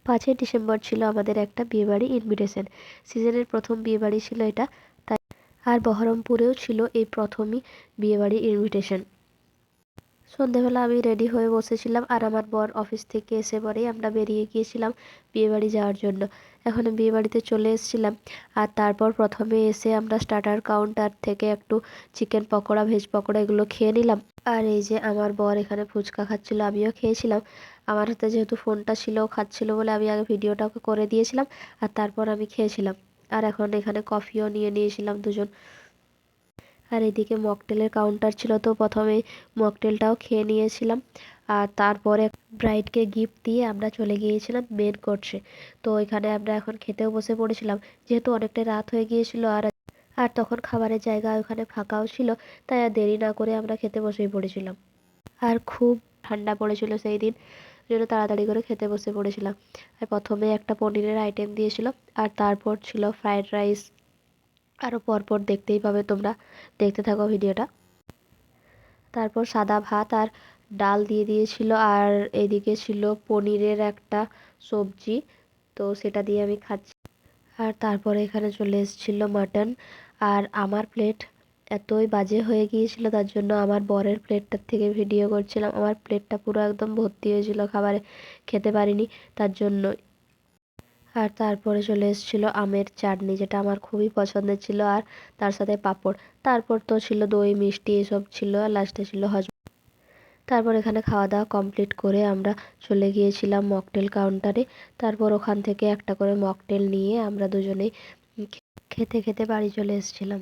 5ই December ছিল আমাদের একটা বিয়েবাড়ি ইনভিটেশন। সিজনের প্রথম বিয়েবাড়ি ছিল এটা, তাই আর বহরমপুরেও ছিল এই প্রথমই বিয়েবাড়ি ইনভিটেশন। সন্ধেবেলা আমি রেডি হয়ে বসেছিলাম, আর আমার বর অফিস থেকে এসে পরেই আমরা বেরিয়ে গিয়েছিলাম বিয়েবাড়ি যাওয়ার জন্য। এখন বিয়েবাড়িতে চলে এসেছিলাম, আর তারপর প্রথমে এসে আমরা স্টার্টার কাউন্টার থেকে একটু চিকেন পকোড়া, ভেজ পকোড়া এগুলো খেয়ে নিলাম। আর এই যে আমার বর এখানে ফুচকা খাচ্ছিল, আমিও খেয়েছিলাম। আমার হাতে যেহেতু ফোনটা ছিল, ও খাচ্ছিল বলে আমি আগে ভিডিওটা ওকে করে দিয়েছিলাম, আর তারপর আমি খেয়েছিলাম। আর এখন এখানে কফিও নিয়ে নিয়েছিলাম দুজন। আর এদিকে মকটেলের কাউন্টার ছিল, তো প্রথমে মকটেলটাও খেয়ে নিয়েছিলাম। আর তারপরে ব্রাইডকে গিফট দিয়ে আমরা চলে গিয়েছিলাম মেন কোর্সে। তো এখানে আমরা এখন খেতেও বসে পড়েছিলাম, যেহেতু অনেকটা রাত হয়ে গিয়েছিল। আর আর তখন খাবারের জায়গা ওখানে ফাঁকাও ছিল, তাই আর দেরি না করে আমরা খেতে বসেই পড়েছিলাম। আর খুব ঠান্ডা পড়েছিল সেই দিন, জন্য তাড়াতাড়ি করে খেতে বসে পড়েছিলাম। আর প্রথমে একটা পনিরের আইটেম দিয়েছিল, আর তারপর ছিল ফ্রায়েড রাইস। আরও পরপর দেখতেই পাবে তোমরা, দেখতে থাকো ভিডিওটা। তারপর সাদা ভাত আর ডাল দিয়ে দিয়েছিল, আর এদিকে ছিল পনিরের একটা সবজি, তো সেটা দিয়ে আমি খাচ্ছি। আর তারপরে এখানে চলে এসেছিল মাটন। আর আমার প্লেট এতই বাজে হয়ে গিয়েছিল, তার জন্য আমার বরের প্লেটটার থেকে ভিডিও করছিলাম। আমার প্লেটটা পুরো একদম ভর্তি হয়েছিল খাবারে, খেতে পারিনি তার জন্য। আর তারপরে চলে এসেছিলো আমের চাটনি, যেটা আমার খুবই পছন্দের ছিল, আর তার সাথে পাঁপড়। তারপর তো ছিল দই মিষ্টি এসব ছিল, আর লাস্টে ছিল হজম। তারপর এখানে খাওয়া দাওয়া কমপ্লিট করে আমরা চলে গিয়েছিলাম মকটেল কাউন্টারে। তারপর ওখান থেকে একটা করে মকটেল নিয়ে আমরা দুজনেই খেতে খেতে বাড়ি চলে এসেছিলাম।